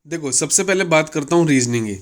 देखो सबसे पहले बात करता हूँ रीजनिंग की।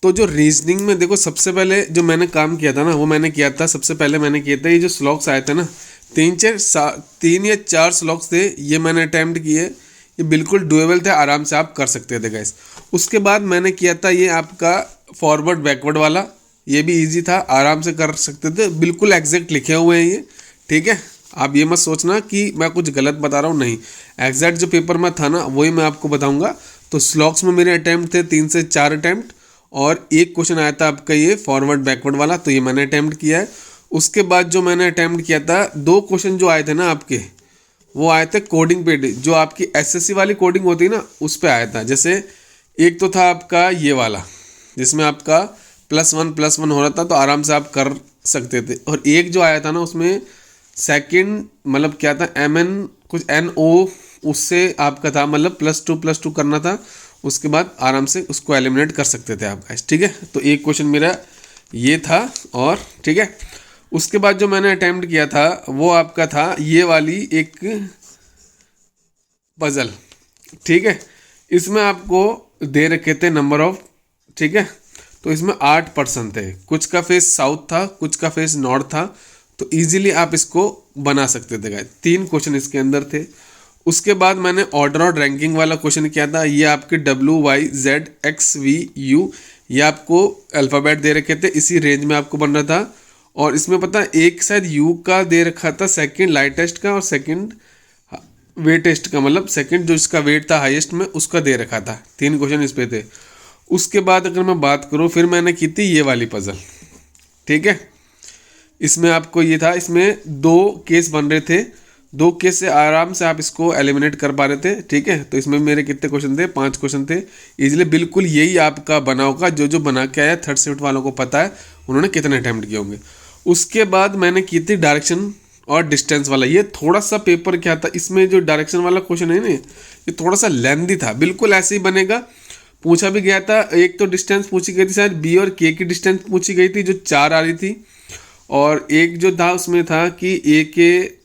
तो जो रीजनिंग में देखो सबसे पहले जो मैंने काम किया था ना, वो मैंने किया था, सबसे पहले मैंने किए थे ये जो स्लॉक्स आए थे ना, तीन या चार स्लॉक्स थे, ये मैंने अटैम्प्ट किए। ये बिल्कुल डुएबल थे, आराम से आप कर सकते थे गाइस। उसके बाद मैंने किया था ये आपका फॉरवर्ड बैकवर्ड वाला, ये भी इजी था, आराम से कर सकते थे, बिल्कुल एग्जैक्ट लिखे हुए हैं ये। ठीक है, आप ये मत सोचना कि मैं कुछ गलत बता रहा हूँ, नहीं, एग्जैक्ट जो पेपर में था ना वही मैं आपको बताऊंगा। तो स्लॉक्स में मेरे अटैम्प्ट थे 3 से 4 अटैम्प्ट, और एक क्वेश्चन आया था आपका ये फॉरवर्ड बैकवर्ड वाला, तो ये मैंने अटैम्प्ट किया है। उसके बाद जो मैंने अटैम्प्ट किया था, 2 क्वेश्चन जो आए थे ना आपके, वो आए थे कोडिंग पे, जो आपकी एसएससी वाली कोडिंग होती है ना, उस पे आया था। जैसे एक तो था आपका ये वाला, जिसमें आपका +1+1 हो रहा था, तो आराम से आप कर सकते थे। और एक जो आया था ना उसमें सेकंड, मतलब क्या था, MN कुछ NO, उससे आपका था, मतलब +2+2 करना था। उसके बाद आराम से उसको एलिमिनेट कर सकते थे आप गाइस। ठीक है, तो एक क्वेश्चन मेरा ये था। और ठीक है, उसके बाद जो मैंने अटेम्प्ट किया था वो आपका था ये वाली एक पजल। ठीक है, इसमें आपको दे रखे थे नंबर ऑफ, ठीक है, तो इसमें 8% थे, कुछ का फेस साउथ था, कुछ का फेस नॉर्थ था, तो इजीली आप इसको बना सकते थे गाइस। 3 क्वेश्चन इसके अंदर थे। उसके बाद मैंने ऑर्डर और रैंकिंग वाला क्वेश्चन किया था। ये आपके WYZXVU, ये आपको अल्फ़ाबेट दे रखे थे, इसी रेंज में आपको बनना था। और इसमें पता है एक शायद यू का दे रखा था, सेकंड लाइटेस्ट का, और सेकंड वेटेस्ट का, मतलब सेकंड जो इसका वेट था हाईएस्ट में, उसका दे रखा था। 3 क्वेश्चन इस पे थे। उसके बाद अगर मैं बात करूँ, फिर मैंने की थी ये वाली पजल। ठीक है, इसमें आपको ये था, इसमें 2 केस बन रहे थे, 2 केस से आराम से आप इसको एलिमिनेट कर पा रहे थे। ठीक है, तो इसमें मेरे कितने क्वेश्चन थे, 5 क्वेश्चन थे। इजीली बिल्कुल यही आपका बना होगा, जो जो बना के आया थर्ड शिफ्ट वालों को पता है उन्होंने कितने अटैम्प्ट किए होंगे। उसके बाद मैंने की थी डायरेक्शन और डिस्टेंस वाला। ये थोड़ा सा पेपर क्या था, इसमें जो डायरेक्शन वाला क्वेश्चन है ना, ये थोड़ा सा लेंदी था, बिल्कुल ऐसे ही बनेगा। पूछा भी गया था, एक तो डिस्टेंस पूछी गई थी, शायद B और K की डिस्टेंस पूछी गई थी जो 4 आ रही थी, और एक जो था उसमें था कि A के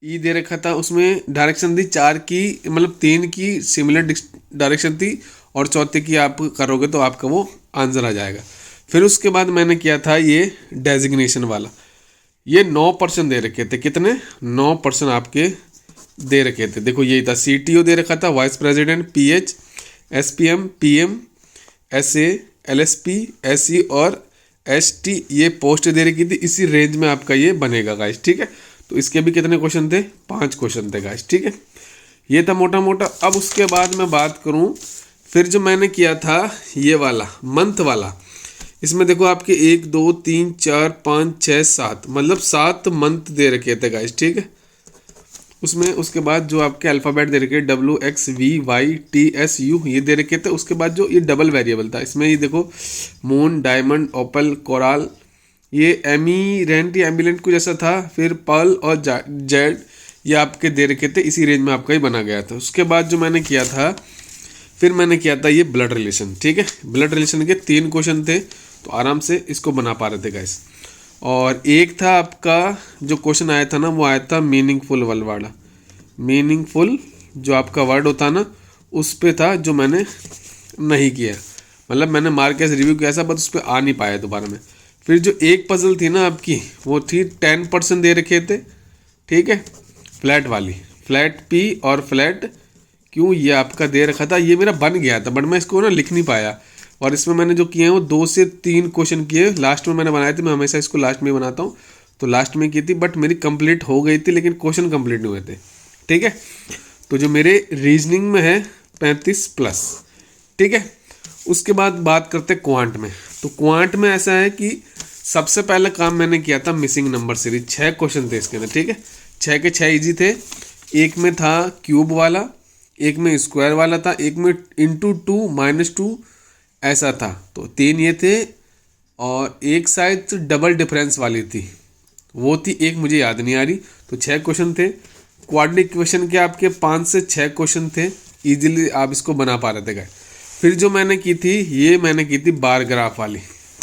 E दे रखा था, उसमें डायरेक्शन थी 4 की, मतलब 3 की सिमिलर डायरेक्शन थी, और चौथे की आप करोगे तो आपका वो आंसर आ जाएगा। फिर उसके बाद मैंने किया था ये डेजिग्नेशन वाला। ये 9% दे रखे थे, कितने, 9% आपके दे रखे थे। देखो यही था, CTO दे रखा था, vice president, PH, SPM, PM, SA, LSP, SE और ST, ये पोस्ट दे रखी थी। इसी रेंज में आपका ये बनेगा गाइस। ठीक है, तो इसके भी कितने क्वेश्चन थे, 5 क्वेश्चन थे गाइस। ठीक है, ये था मोटा मोटा। अब उसके बाद मैं बात करूं, फिर जो मैंने किया था ये वाला मंथ वाला, इसमें देखो आपके 1 2 3 4 5 6 7, मतलब 7 मंथ दे रखे थे गाइस। ठीक है, उसमें उसके बाद जो आपके अल्फ़ाबेट दे रखे, WXVYTSU, ये दे रखे थे। उसके बाद जो ये डबल वेरिएबल था, इसमें ये देखो मून, डायमंड, ओपल, कोराल, ये एमीरेंट या एम्बिलेंट कुछ ऐसा था, फिर पर्ल और जेड, ये आपके दे रखे थे। इसी रेंज में आपका ही बना गया था। उसके बाद जो मैंने किया था, फिर मैंने किया था ये ब्लड रिलेशन। ठीक है, ब्लड रिलेशन के 3 क्वेश्चन थे, तो आराम से इसको बना पा रहे थे गाइस। और एक था आपका जो क्वेश्चन आया था ना, वो आया था मीनिंगफुल वाला। मीनिंगफुल जो आपका वर्ड होता ना, उस पे था, जो मैंने नहीं किया, मतलब मैंने मार्क ऐसे रिव्यू किया था, बट उस पर आ नहीं पाया दोबारा में। फिर जो एक पजल थी ना आपकी, वो थी 10% दे रखे थे। ठीक है, फ्लैट वाली, फ्लैट P और फ्लैट Q, ये आपका दे रखा था। ये मेरा बन गया था, बट मैं इसको ना लिख नहीं पाया। और इसमें मैंने जो किए हैं वो 2 से 3 क्वेश्चन किए, लास्ट में मैंने बनाए थे। मैं हमेशा इसको लास्ट में बनाता हूँ, तो लास्ट में की थी, बट मेरी कंप्लीट हो गई थी, लेकिन क्वेश्चन कंप्लीट नहीं हुए थे। ठीक है, तो जो मेरे रीजनिंग में है 35+। ठीक है, उसके बाद बात करते हैं क्वांट में। तो क्वांट में ऐसा है कि सबसे पहला काम मैंने किया था मिसिंग नंबर सीरीज। 6 क्वेश्चन थे इसके अंदर। ठीक है, 6 के 6 इजी थे। एक में था क्यूब वाला, एक में स्क्वायर वाला था, एक में ×2 -2 ऐसा था, तो 3 ये थे। और एक शायद डबल डिफरेंस वाली थी, वो थी एक, मुझे याद नहीं आ रही। तो 6 क्वेश्चन थे। क्वाड्रिक क्वेश्चन के आपके 5 से 6 क्वेश्चन थे, इजीली आप इसको बना पा रहे थे गाइस। फिर जो मैंने की थी, ये मैंने की थी बार ग्राफ वाली।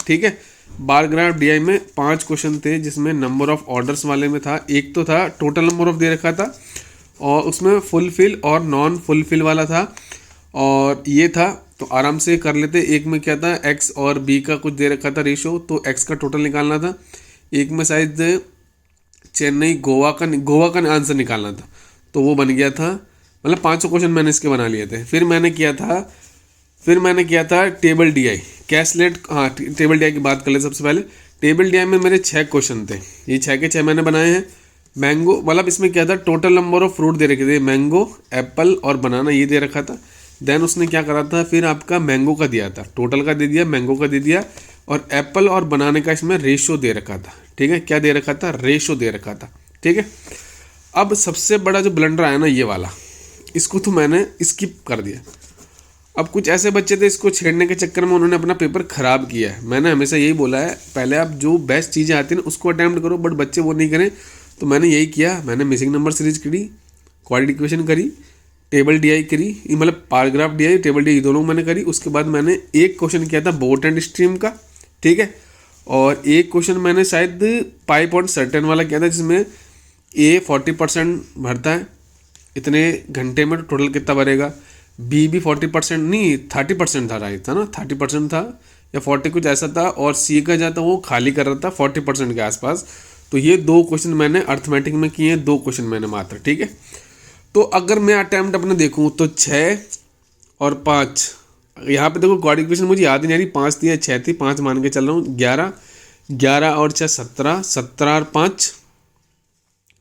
ठीक है, बार ग्राफ DI में 5 क्वेश्चन थे, जिसमें नंबर ऑफ ऑर्डर्स वाले में था। एक तो था टोटल नंबर ऑफ दे रखा था, और उसमें फुलफिल और नॉन फुलफिल वाला था। और ये था, तो आराम से कर लेते। एक में क्या था, एक्स और बी का कुछ दे रखा था रेशो, तो एक्स का टोटल निकालना था। एक में शायद चेन्नई गोवा का आंसर निकालना था, तो वो बन गया था। मतलब 500 क्वेश्चन मैंने इसके बना लिए थे। फिर मैंने किया था टेबल डीआई कैशलेट। हाँ, टेबल डीआई की बात कर ले सबसे पहले। टेबल डीआई में मेरे 6 क्वेश्चन थे, ये 6 के 6 मैंने बनाए हैं। मैंगो, मतलब इसमें क्या था, टोटल नंबर ऑफ फ्रूट दे रखे थे, मैंगो, एप्पल और बनाना, ये दे रखा था। देन उसने क्या करा था, फिर आपका मैंगो का दिया था, टोटल का दे दिया, मैंगो का दे दिया, और एप्पल और बनाने का इसमें रेशो दे रखा था। ठीक है, क्या दे रखा था, रेशो दे रखा था। ठीक है, अब सबसे बड़ा जो ब्लंडर आया ना, ये वाला, इसको तो मैंने स्किप कर दिया। अब कुछ ऐसे बच्चे थे, इसको छेड़ने के चक्कर में उन्होंने अपना पेपर खराब किया है। मैंने हमेशा यही बोला है, पहले आप जो बेस्ट चीज़ें आती हैं ना उसको अटैम्प्ट करो, बट बच्चे वो नहीं करें। तो मैंने यही किया, मैंने मिसिंग नंबर सीरीज करी, क्वाड्रेटिक इक्वेशन करी, टेबल डीआई करी, मतलब पैराग्राफ डीआई, टेबल डीआई दोनों मैंने करी। उसके बाद मैंने एक क्वेश्चन किया था बोट एंड स्ट्रीम का। ठीक है, और एक क्वेश्चन मैंने शायद पाइप और सर्टेन वाला किया था, जिसमें ए 40% भरता है इतने घंटे में, तो टोटल कितना भरेगा। बी भी 40% नहीं, 30% था, राइट था ना, 30% था या 40 कुछ ऐसा था। और सी का जाता वो खाली कर रहा था 40% के आसपास। तो ये 2 क्वेश्चन मैंने अर्थमेटिक में किए हैं, 2 क्वेश्चन मैंने मात्र। ठीक है, तो अगर मैं अटैम्प्ट अपने देखूँ तो 6 और 5, यहाँ पे देखो क्वाड्रेटिक इक्वेशन मुझे याद नहीं आ रही, 5 थी या 6 थी, 5 मान के चल रहा हूँ। 11 और 6 17, 17 और 5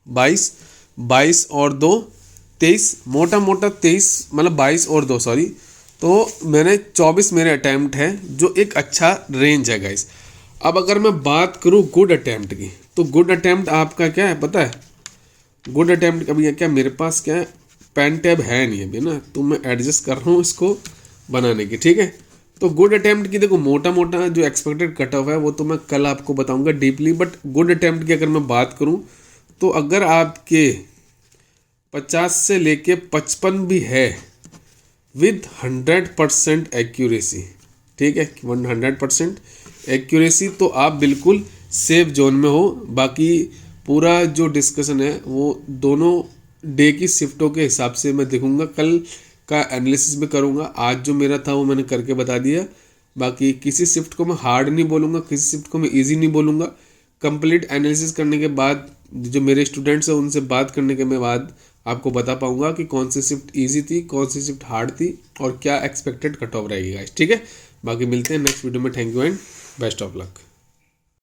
22, 22 और 2 23, मोटा मोटा 23, मतलब 22 और 2 सॉरी। तो मैंने 24 मेरे अटैम्प्ट है, जो एक अच्छा रेंज है गाइस। अब अगर मैं बात करूँ गुड अटैम्प्ट की, तो गुड अटैम्प्ट आपका क्या है पता है, गुड अटैम्प्ट अभी क्या मेरे पास क्या है, पेन टैब है नहीं अभी ना, तो मैं एडजस्ट कर रहा हूँ इसको बनाने की। ठीक है, तो गुड अटैम्प्ट की देखो मोटा मोटा जो एक्सपेक्टेड कट ऑफ है वो तो मैं कल आपको बताऊंगा डीपली, बट गुड अटैम्प्ट की अगर मैं बात करूँ तो अगर आपके 50 से लेके 55 भी है विद 100% एक्यूरेसी, ठीक है, 100% एक्यूरेसी, तो आप बिल्कुल सेफ जोन में हो। बाकी पूरा जो डिस्कशन है वो दोनों डे की शिफ्टों के हिसाब से मैं देखूंगा, कल का एनालिसिस भी करूंगा। आज जो मेरा था वो मैंने करके बता दिया। बाकी किसी शिफ्ट को मैं हार्ड नहीं बोलूँगा, किसी शिफ्ट को मैं ईजी नहीं बोलूँगा। कंप्लीट एनालिसिस करने के बाद जो मेरे स्टूडेंट्स हैं उनसे बात करने के बाद आपको बता पाऊंगा कि कौन सी शिफ्ट इजी थी, कौन सी शिफ्ट हार्ड थी, और क्या एक्सपेक्टेड कट ऑफ रहेगी गाइस। ठीक है, बाकी मिलते हैं नेक्स्ट वीडियो में। Thank you and best of luck.